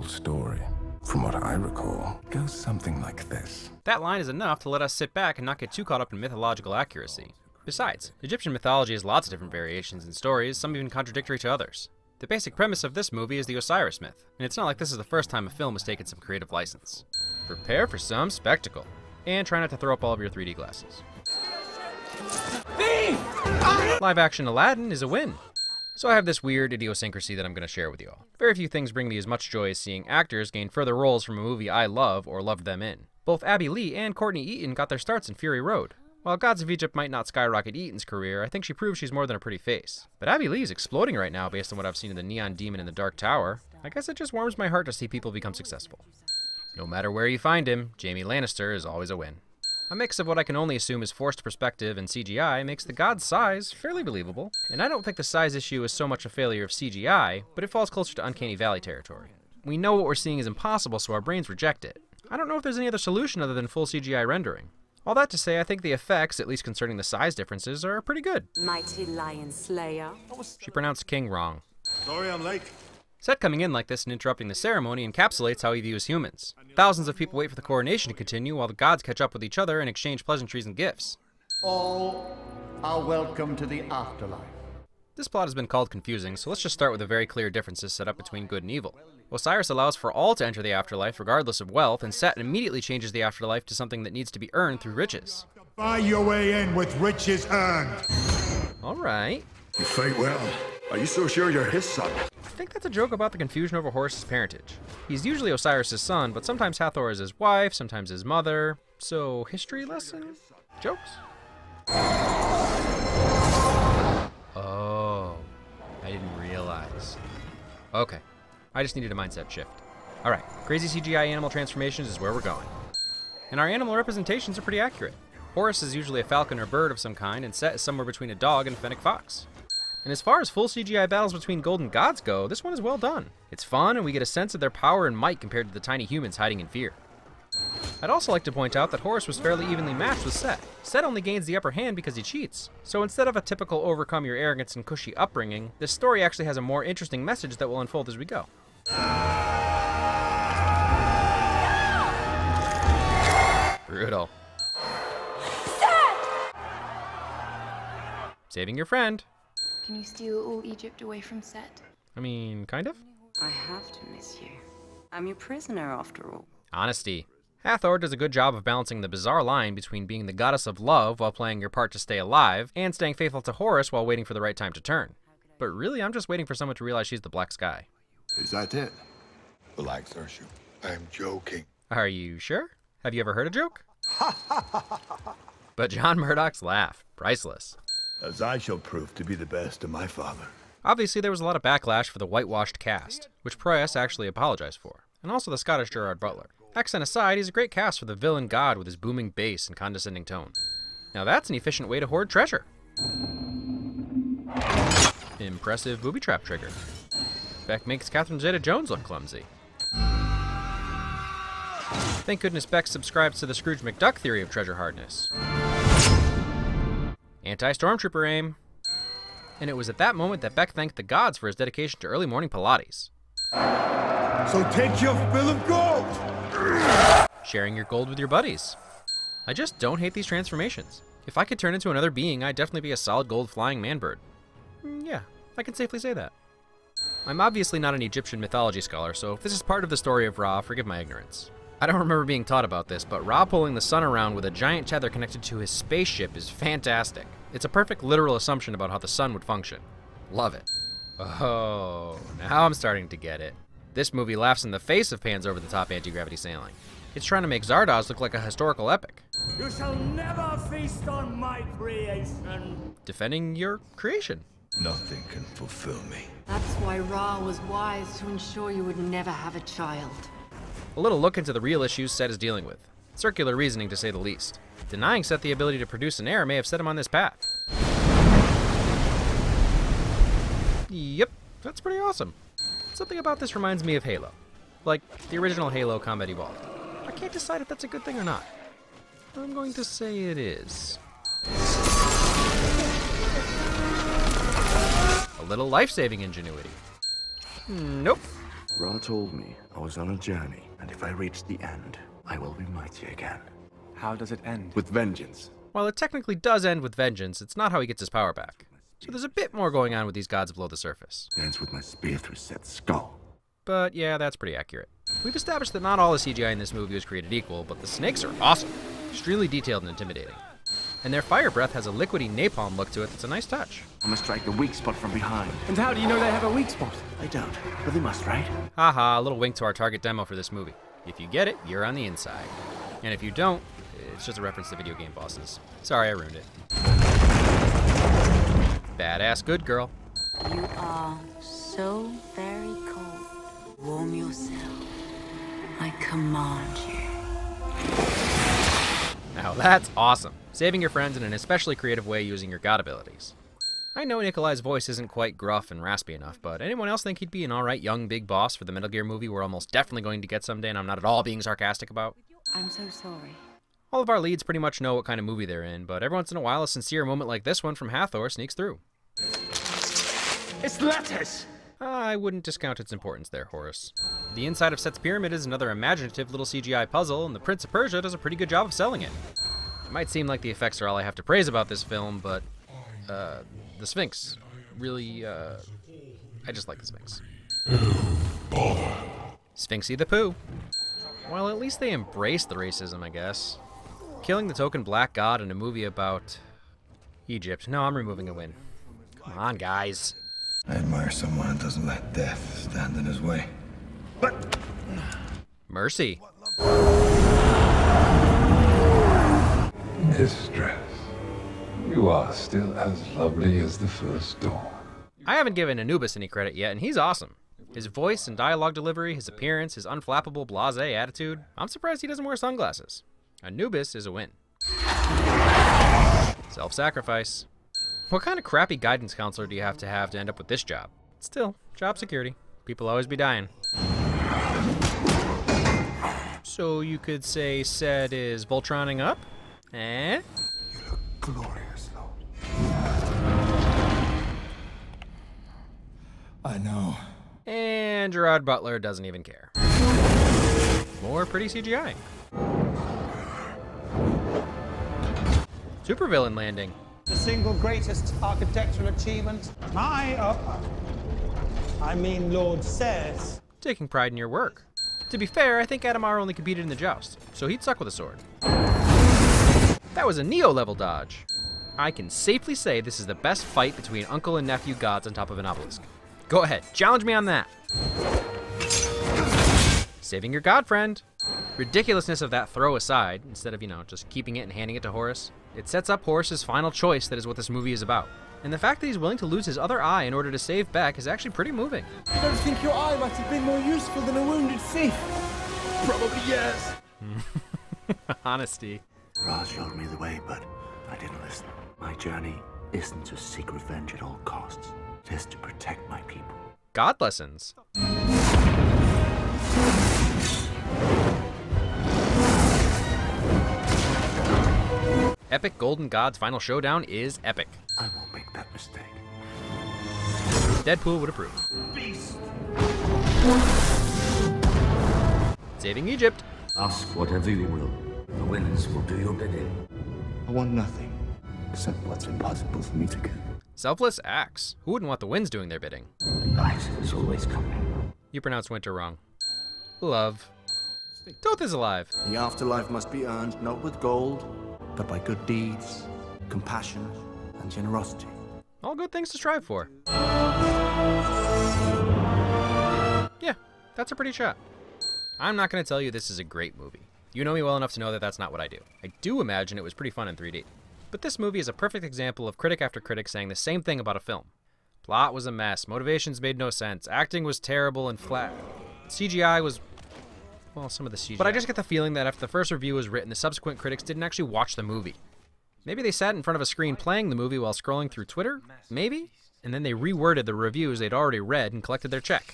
story, from what I recall, goes something like this. That line is enough to let us sit back and not get too caught up in mythological accuracy. Besides, Egyptian mythology has lots of different variations and stories, some even contradictory to others. The basic premise of this movie is the Osiris myth, and it's not like this is the first time a film has taken some creative license. Prepare for some spectacle, and try not to throw up all of your 3D glasses. Live-action Aladdin is a win. So I have this weird idiosyncrasy that I'm going to share with you all. Very few things bring me as much joy as seeing actors gain further roles from a movie I love or loved them in. Both Abby Lee and Courtney Eaton got their starts in Fury Road. While Gods of Egypt might not skyrocket Eaton's career, I think she proves she's more than a pretty face. But Abby Lee is exploding right now based on what I've seen in The Neon Demon in the Dark Tower. I guess it just warms my heart to see people become successful. No matter where you find him, Jaime Lannister is always a win. A mix of what I can only assume is forced perspective and CGI makes the god's size fairly believable, and I don't think the size issue is so much a failure of CGI, but it falls closer to Uncanny Valley territory. We know what we're seeing is impossible, so our brains reject it. I don't know if there's any other solution other than full CGI rendering. All that to say, I think the effects, at least concerning the size differences, are pretty good. Mighty Lion Slayer. She pronounced King wrong. Sorry I'm late. Set coming in like this and interrupting the ceremony encapsulates how he views humans. Thousands of people wait for the coronation to continue while the gods catch up with each other and exchange pleasantries and gifts. All are welcome to the afterlife. This plot has been called confusing, so let's just start with the very clear differences set up between good and evil. Osiris allows for all to enter the afterlife regardless of wealth, and Set immediately changes the afterlife to something that needs to be earned through riches. Buy your way in with riches earned. Alright. You fight well. Are you so sure you're his son? I think that's a joke about the confusion over Horus's parentage. He's usually Osiris' son, but sometimes Hathor is his wife, sometimes his mother. So, history lesson? Jokes? Oh, I didn't realize. Okay, I just needed a mindset shift. Alright, crazy CGI animal transformations is where we're going. And our animal representations are pretty accurate. Horus is usually a falcon or bird of some kind, and Set is somewhere between a dog and a fennec fox. And as far as full CGI battles between golden gods go, this one is well done. It's fun, and we get a sense of their power and might compared to the tiny humans hiding in fear. I'd also like to point out that Horus was fairly evenly matched with Set. Set only gains the upper hand because he cheats. So instead of a typical overcome your arrogance and cushy upbringing, this story actually has a more interesting message that will unfold as we go. Brutal. Saving your friend. Can you steal all Egypt away from Set? I mean, kind of. I have to miss you. I'm your prisoner after all. Honesty. Hathor does a good job of balancing the bizarre line between being the goddess of love while playing your part to stay alive, and staying faithful to Horus while waiting for the right time to turn. But really, I'm just waiting for someone to realize she's the Black Sky. Is that it? Relax, Urshu. I'm joking. Are you sure? Have you ever heard a joke? But John Murdoch's laugh, priceless. As I shall prove to be the best of my father. Obviously, there was a lot of backlash for the whitewashed cast, which Proyas actually apologized for, and also the Scottish Gerard Butler. Accent aside, he's a great cast for the villain god with his booming bass and condescending tone. Now that's an efficient way to hoard treasure. Impressive booby trap trigger. Beck makes Catherine Zeta-Jones look clumsy. Thank goodness Beck subscribes to the Scrooge McDuck theory of treasure hardness. Anti-stormtrooper aim. And it was at that moment that Beck thanked the gods for his dedication to early morning Pilates. So take your fill of gold. Sharing your gold with your buddies. I just don't hate these transformations. If I could turn into another being, I'd definitely be a solid gold flying man-bird. Yeah, I can safely say that. I'm obviously not an Egyptian mythology scholar, so if this is part of the story of Ra, forgive my ignorance. I don't remember being taught about this, but Ra pulling the sun around with a giant tether connected to his spaceship is fantastic. It's a perfect literal assumption about how the sun would function. Love it. Oh, now I'm starting to get it. This movie laughs in the face of Pan's over-the-top anti-gravity sailing. It's trying to make Zardoz look like a historical epic. You shall never feast on my creation. Defending your creation. Nothing can fulfill me. That's why Ra was wise to ensure you would never have a child. A little look into the real issues Set is dealing with. Circular reasoning, to say the least. Denying Set the ability to produce an heir may have set him on this path. Yep, that's pretty awesome. Something about this reminds me of Halo. Like the original Halo Combat Evolved. I can't decide if that's a good thing or not. I'm going to say it is. A little life-saving ingenuity. Nope. Ra told me I was on a journey, and if I reach the end, I will be mighty again. How does it end? With vengeance. While it technically does end with vengeance, it's not how he gets his power back. So there's a bit more going on with these gods below the surface. It ends with my spear through Set's skull. But yeah, that's pretty accurate. We've established that not all the CGI in this movie was created equal, but the snakes are awesome. Extremely detailed and intimidating. And their fire breath has a liquidy napalm look to it that's a nice touch. I must strike the weak spot from behind. And how do you know they have a weak spot? I don't, but they must, right? Haha, a little wink to our target demo for this movie. If you get it, you're on the inside. And if you don't, it's just a reference to video game bosses. Sorry, I ruined it. Badass good girl. You are so very cold. Warm yourself. I command you. Now that's awesome. Saving your friends in an especially creative way using your god abilities. I know Nikolai's voice isn't quite gruff and raspy enough, but anyone else think he'd be an alright young big boss for the Metal Gear movie we're almost definitely going to get someday and I'm not at all being sarcastic about? I'm so sorry. All of our leads pretty much know what kind of movie they're in, but every once in a while a sincere moment like this one from Hathor sneaks through. It's lettuce! I wouldn't discount its importance there, Horace. The inside of Set's pyramid is another imaginative little CGI puzzle, and the Prince of Persia does a pretty good job of selling it. It might seem like the effects are all I have to praise about this film, but, the Sphinx, really, I just like the Sphinx. Sphinxy the Pooh. Well, at least they embrace the racism, I guess. Killing the token black god in a movie about Egypt. No, I'm removing a win. Come on, guys. I admire someone who doesn't let death stand in his way. But... Mercy. Mistress, you are still as lovely as the first dawn. I haven't given Anubis any credit yet, and he's awesome. His voice and dialogue delivery, his appearance, his unflappable blasé attitude. I'm surprised he doesn't wear sunglasses. Anubis is a win. Self-sacrifice. What kind of crappy guidance counselor do you have to end up with this job? Still, job security. People always be dying. So you could say Set is Voltroning up? Eh? You look glorious, Lord. I know. And Gerard Butler doesn't even care. More pretty CGI. Supervillain landing. The single greatest architectural achievement Lord says. Taking pride in your work. To be fair, I think Adamar only competed in the joust, so he'd suck with a sword. That was a Neo-level dodge. I can safely say this is the best fight between uncle and nephew gods on top of an obelisk. Go ahead, challenge me on that. Saving your god friend. Ridiculousness of that throw aside, instead of, just keeping it and handing it to Horus, it sets up Horus's final choice that is what this movie is about. And the fact that he's willing to lose his other eye in order to save Beck is actually pretty moving. You don't think your eye might have been more useful than a wounded thief? Probably yes. Honesty. Ra showed me the way, but I didn't listen. My journey isn't to seek revenge at all costs. It is to protect my people. God lessons. Epic Golden God's final showdown is epic. I won't make that mistake. Deadpool would approve. Beast! Saving Egypt. Ask whatever you will. The winds will do your bidding. I want nothing except what's impossible for me to get. Selfless acts. Who wouldn't want the winds doing their bidding? Night is always coming. You pronounced winter wrong. Love. Toth is alive. The afterlife must be earned not with gold, but by good deeds, compassion, and generosity. All good things to strive for. Yeah, that's a pretty shot. I'm not going to tell you this is a great movie. You know me well enough to know that that's not what I do. I do imagine it was pretty fun in 3D. But this movie is a perfect example of critic after critic saying the same thing about a film. Plot was a mess, motivations made no sense, acting was terrible and flat. CGI was, well, some of the CGI. But I just get the feeling that after the first review was written, the subsequent critics didn't actually watch the movie. Maybe they sat in front of a screen playing the movie while scrolling through Twitter? Maybe? And then they reworded the reviews they'd already read and collected their check.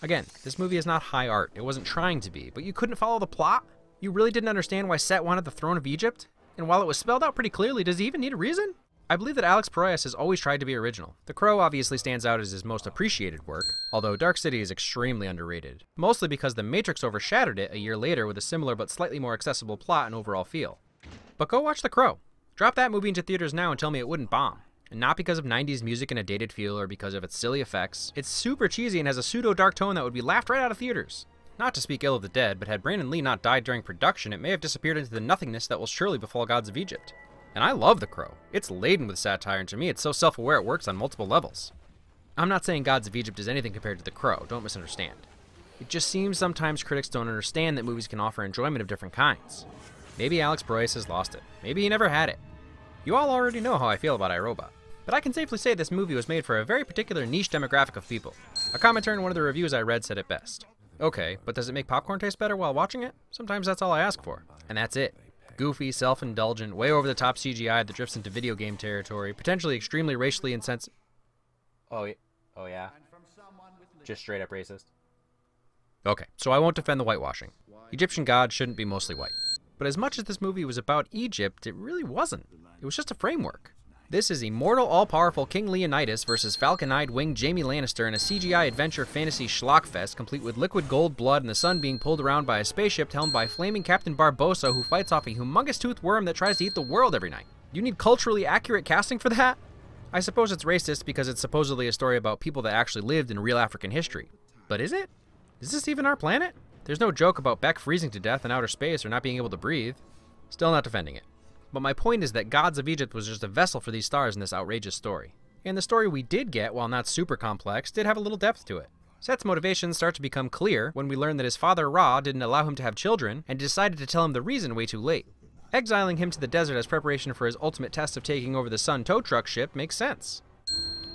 Again, this movie is not high art. It wasn't trying to be, but you couldn't follow the plot? You really didn't understand why Set wanted the throne of Egypt? And while it was spelled out pretty clearly, does he even need a reason? I believe that Alex Proyas has always tried to be original. The Crow obviously stands out as his most appreciated work, although Dark City is extremely underrated, mostly because The Matrix overshadowed it a year later with a similar but slightly more accessible plot and overall feel. But go watch The Crow. Drop that movie into theaters now and tell me it wouldn't bomb. And not because of 90s music and a dated feel or because of its silly effects. It's super cheesy and has a pseudo-dark tone that would be laughed right out of theaters. Not to speak ill of the dead, but had Brandon Lee not died during production, it may have disappeared into the nothingness that will surely befall Gods of Egypt. And I love The Crow. It's laden with satire, and to me it's so self-aware it works on multiple levels. I'm not saying Gods of Egypt is anything compared to The Crow, don't misunderstand. It just seems sometimes critics don't understand that movies can offer enjoyment of different kinds. Maybe Alex Proyas has lost it. Maybe he never had it. You all already know how I feel about iRobot. But I can safely say this movie was made for a very particular niche demographic of people. A commenter in one of the reviews I read said it best. Okay, but does it make popcorn taste better while watching it? Sometimes that's all I ask for. And that's it. Goofy, self-indulgent, way over the top CGI that drifts into video game territory, potentially extremely racially insensitive. Oh yeah? Just straight up racist? Okay, so I won't defend the whitewashing. Egyptian gods shouldn't be mostly white. But as much as this movie was about Egypt, it really wasn't. It was just a framework. This is immortal, all-powerful King Leonidas versus falcon-eyed winged Jaime Lannister in a CGI adventure fantasy schlockfest complete with liquid gold blood and the sun being pulled around by a spaceship helmed by flaming Captain Barbossa who fights off a humongous toothed worm that tries to eat the world every night. You need culturally accurate casting for that? I suppose it's racist because it's supposedly a story about people that actually lived in real African history. But is it? Is this even our planet? There's no joke about Beck freezing to death in outer space or not being able to breathe. Still not defending it. But my point is that Gods of Egypt was just a vessel for these stars in this outrageous story. And the story we did get, while not super complex, did have a little depth to it. Set's motivations start to become clear when we learn that his father Ra didn't allow him to have children and decided to tell him the reason way too late. Exiling him to the desert as preparation for his ultimate test of taking over the Sun tow truck ship makes sense.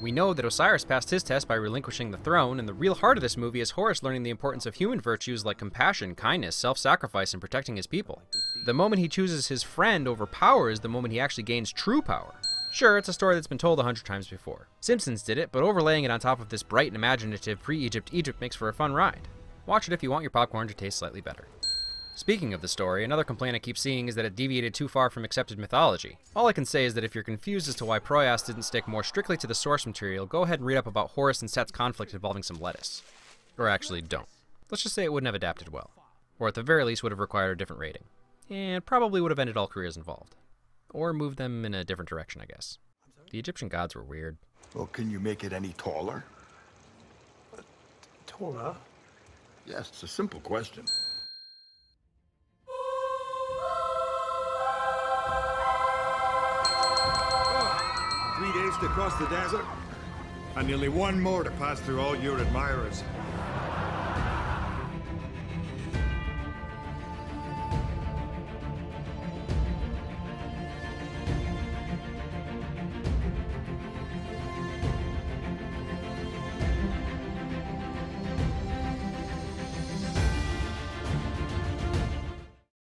We know that Osiris passed his test by relinquishing the throne, and the real heart of this movie is Horus learning the importance of human virtues like compassion, kindness, self-sacrifice, and protecting his people. The moment he chooses his friend over power is the moment he actually gains true power. Sure, it's a story that's been told 100 times before. Simpsons did it, but overlaying it on top of this bright and imaginative pre-Egypt Egypt makes for a fun ride. Watch it if you want your popcorn to taste slightly better. Speaking of the story, another complaint I keep seeing is that it deviated too far from accepted mythology. All I can say is that if you're confused as to why Proyas didn't stick more strictly to the source material, go ahead and read up about Horus and Set's conflict involving some lettuce. Or actually, don't. Let's just say it wouldn't have adapted well. Or at the very least would have required a different rating. And probably would have ended all careers involved. Or moved them in a different direction, I guess. The Egyptian gods were weird. Well, can you make it any taller? Taller? Yes, it's a simple question. 3 days to cross the desert, and nearly one more to pass through all your admirers.